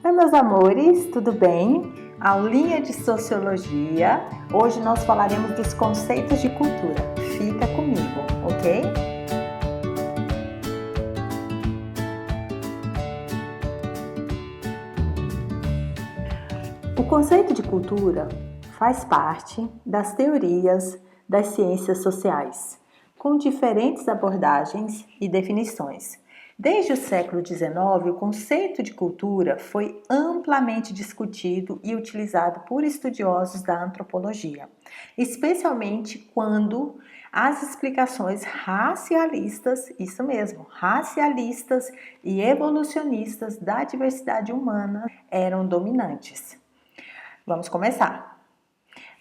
Oi, meus amores, tudo bem? Aulinha de Sociologia. Hoje nós falaremos dos conceitos de cultura. Fica comigo, ok? O conceito de cultura faz parte das teorias das ciências sociais, com diferentes abordagens e definições. Desde o século XIX, o conceito de cultura foi amplamente discutido e utilizado por estudiosos da antropologia, especialmente quando as explicações racialistas, isso mesmo, racialistas e evolucionistas da diversidade humana eram dominantes. Vamos começar.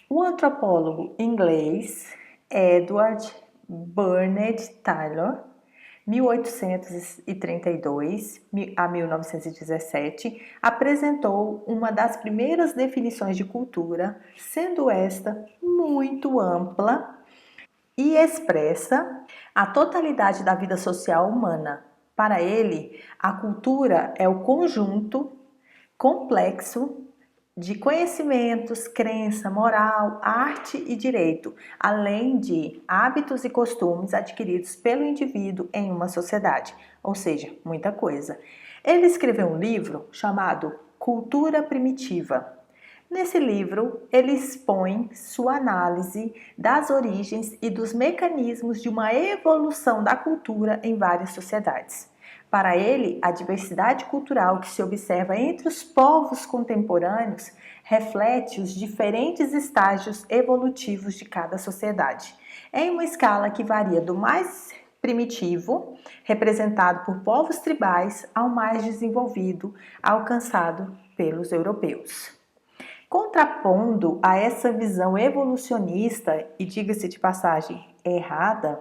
O antropólogo inglês Edward Bernard Taylor, 1832 a 1917, apresentou uma das primeiras definições de cultura, sendo esta muito ampla e expressa a totalidade da vida social humana. Para ele, a cultura é o conjunto complexo de conhecimentos, crença, moral, arte e direito, além de hábitos e costumes adquiridos pelo indivíduo em uma sociedade, ou seja, muita coisa. Ele escreveu um livro chamado Cultura Primitiva. Nesse livro, ele expõe sua análise das origens e dos mecanismos de uma evolução da cultura em várias sociedades. Para ele, a diversidade cultural que se observa entre os povos contemporâneos reflete os diferentes estágios evolutivos de cada sociedade, em uma escala que varia do mais primitivo, representado por povos tribais, ao mais desenvolvido, alcançado pelos europeus. Contrapondo a essa visão evolucionista, e diga-se de passagem, errada,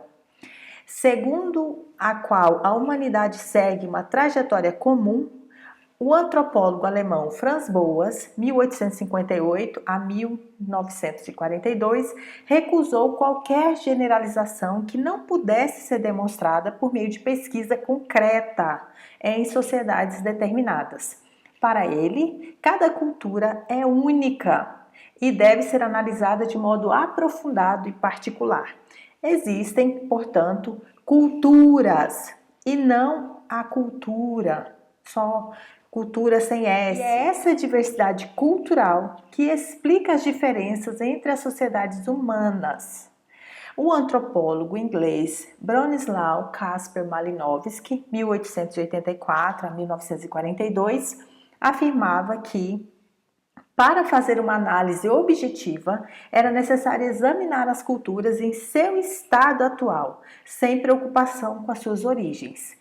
segundo a qual a humanidade segue uma trajetória comum, o antropólogo alemão Franz Boas, 1858 a 1942, recusou qualquer generalização que não pudesse ser demonstrada por meio de pesquisa concreta em sociedades determinadas. Para ele, cada cultura é única e deve ser analisada de modo aprofundado e particular. Existem, portanto, culturas e não a cultura, só cultura sem S. E é essa diversidade cultural que explica as diferenças entre as sociedades humanas. O antropólogo inglês Bronislaw Casper Malinowski, 1884 a 1942, afirmava que, para fazer uma análise objetiva, era necessário examinar as culturas em seu estado atual, sem preocupação com as suas origens.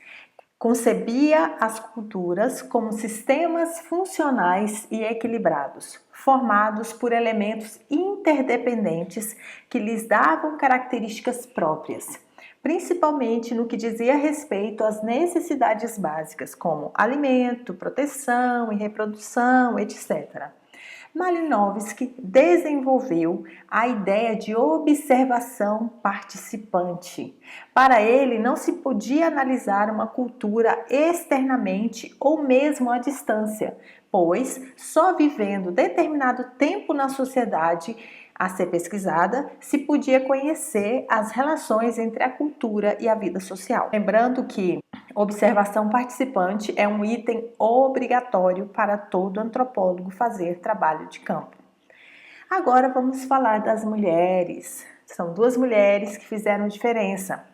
Concebia as culturas como sistemas funcionais e equilibrados, formados por elementos interdependentes que lhes davam características próprias, principalmente no que dizia respeito às necessidades básicas, como alimento, proteção e reprodução, etc. Malinowski desenvolveu a ideia de observação participante. Para ele, não se podia analisar uma cultura externamente ou mesmo à distância, pois só vivendo determinado tempo na sociedade a ser pesquisada, se podia conhecer as relações entre a cultura e a vida social. Lembrando que observação participante é um item obrigatório para todo antropólogo fazer trabalho de campo. Agora vamos falar das mulheres. São duas mulheres que fizeram diferença.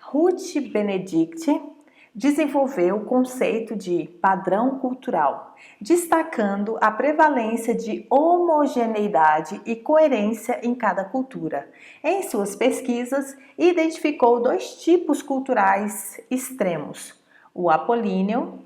Ruth Benedict desenvolveu o conceito de padrão cultural, destacando a prevalência de homogeneidade e coerência em cada cultura. Em suas pesquisas, identificou dois tipos culturais extremos: o apolíneo,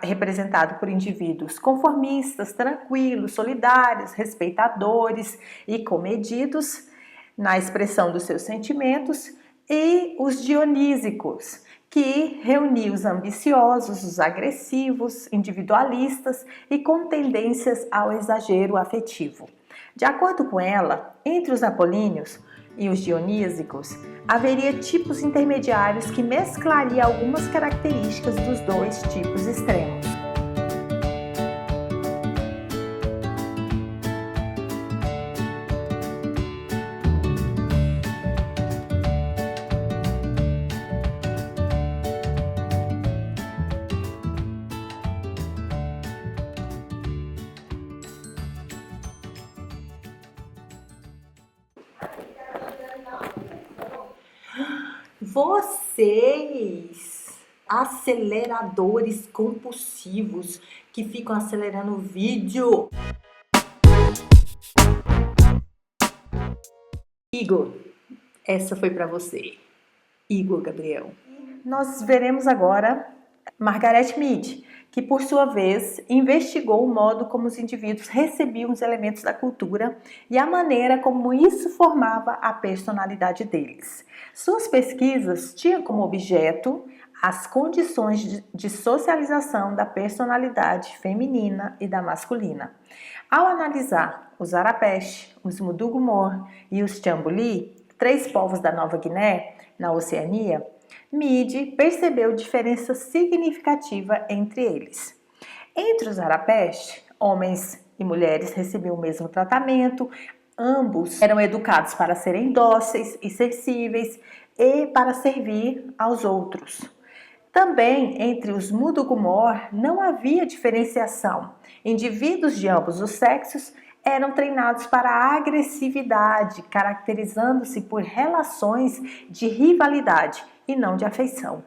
representado por indivíduos conformistas, tranquilos, solidários, respeitadores e comedidos na expressão dos seus sentimentos, e os dionísicos, que reunia os ambiciosos, os agressivos, individualistas e com tendências ao exagero afetivo. De acordo com ela, entre os apolíneos e os dionísicos, haveria tipos intermediários que mesclariam algumas características dos dois tipos extremos. Vocês, aceleradores compulsivos que ficam acelerando o vídeo. Igor, essa foi para você. Igor Gabriel. Nós veremos agora Margaret Mead, que por sua vez investigou o modo como os indivíduos recebiam os elementos da cultura e a maneira como isso formava a personalidade deles. Suas pesquisas tinham como objeto as condições de socialização da personalidade feminina e da masculina. Ao analisar os Arapesh, os Mudugu-Mor e os Chambuli, 3 povos da Nova Guiné, na Oceania, Mead percebeu diferença significativa entre eles. Entre os Arapesh, homens e mulheres recebiam o mesmo tratamento, ambos eram educados para serem dóceis e sensíveis e para servir aos outros. Também entre os Mudugu-Mor não havia diferenciação. Indivíduos de ambos os sexos eram treinados para a agressividade, caracterizando-se por relações de rivalidade e não de afeição.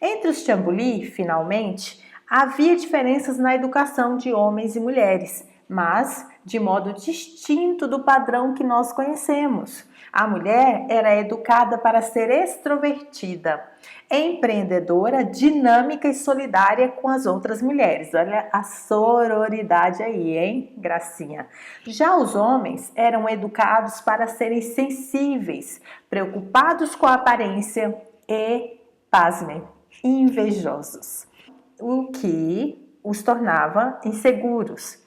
Entre os Chambuli, finalmente, havia diferenças na educação de homens e mulheres, mas de modo distinto do padrão que nós conhecemos. A mulher era educada para ser extrovertida, empreendedora, dinâmica e solidária com as outras mulheres. Olha a sororidade aí, hein, gracinha? Já os homens eram educados para serem sensíveis, preocupados com a aparência e, pasmem, invejosos, o que os tornava inseguros.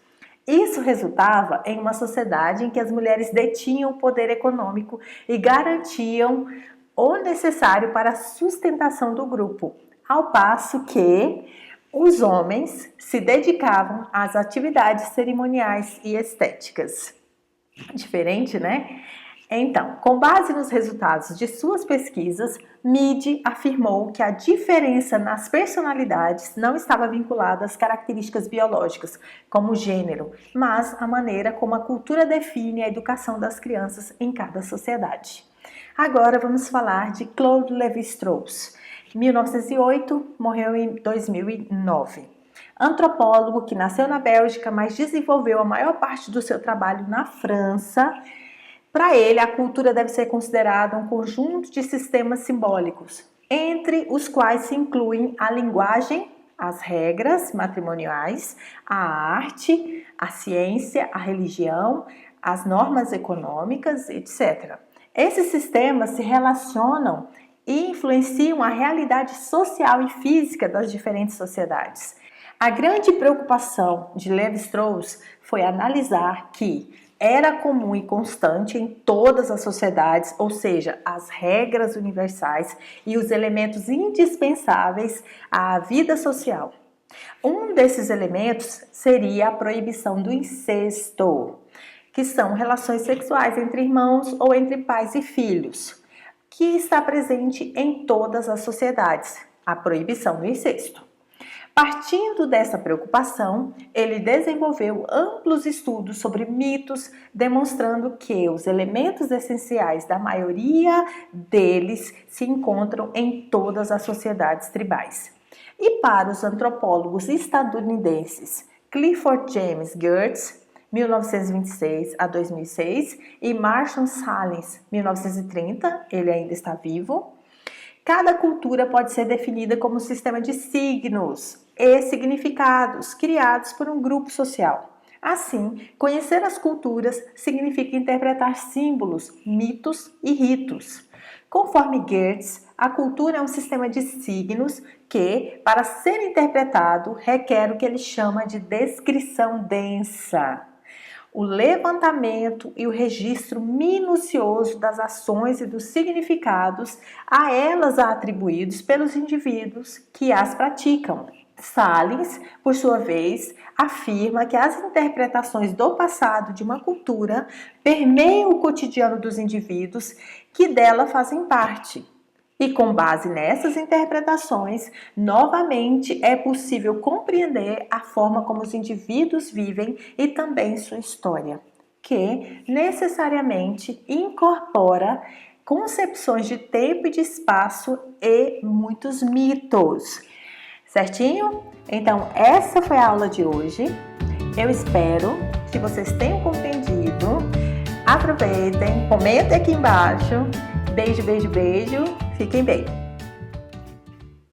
Isso resultava em uma sociedade em que as mulheres detinham o poder econômico e garantiam o necessário para a sustentação do grupo, ao passo que os homens se dedicavam às atividades cerimoniais e estéticas. Diferente, né? Então, com base nos resultados de suas pesquisas, Mead afirmou que a diferença nas personalidades não estava vinculada às características biológicas, como o gênero, mas à maneira como a cultura define a educação das crianças em cada sociedade. Agora vamos falar de Claude Lévi-Strauss, 1908, morreu em 2009. Antropólogo que nasceu na Bélgica, mas desenvolveu a maior parte do seu trabalho na França. Para ele, a cultura deve ser considerada um conjunto de sistemas simbólicos, entre os quais se incluem a linguagem, as regras matrimoniais, a arte, a ciência, a religião, as normas econômicas, etc. Esses sistemas se relacionam e influenciam a realidade social e física das diferentes sociedades. A grande preocupação de Lévi-Strauss foi analisar que era comum e constante em todas as sociedades, ou seja, as regras universais e os elementos indispensáveis à vida social. Um desses elementos seria a proibição do incesto, que são relações sexuais entre irmãos ou entre pais e filhos, que está presente em todas as sociedades, a proibição do incesto. Partindo dessa preocupação, ele desenvolveu amplos estudos sobre mitos, demonstrando que os elementos essenciais da maioria deles se encontram em todas as sociedades tribais. E para os antropólogos estadunidenses Clifford James Geertz, 1926 a 2006, e Marshall Sahlins, 1930, ele ainda está vivo, cada cultura pode ser definida como um sistema de signos e significados criados por um grupo social. Assim, conhecer as culturas significa interpretar símbolos, mitos e ritos. Conforme Geertz, a cultura é um sistema de signos que, para ser interpretado, requer o que ele chama de descrição densa. O levantamento e o registro minucioso das ações e dos significados a elas atribuídos pelos indivíduos que as praticam. Sahlins, por sua vez, afirma que as interpretações do passado de uma cultura permeiam o cotidiano dos indivíduos que dela fazem parte. E com base nessas interpretações, novamente é possível compreender a forma como os indivíduos vivem e também sua história, que necessariamente incorpora concepções de tempo e de espaço e muitos mitos. Certinho? Então, essa foi a aula de hoje. Eu espero que vocês tenham compreendido. Aproveitem, comentem aqui embaixo. Beijo, beijo, beijo. Fiquem bem.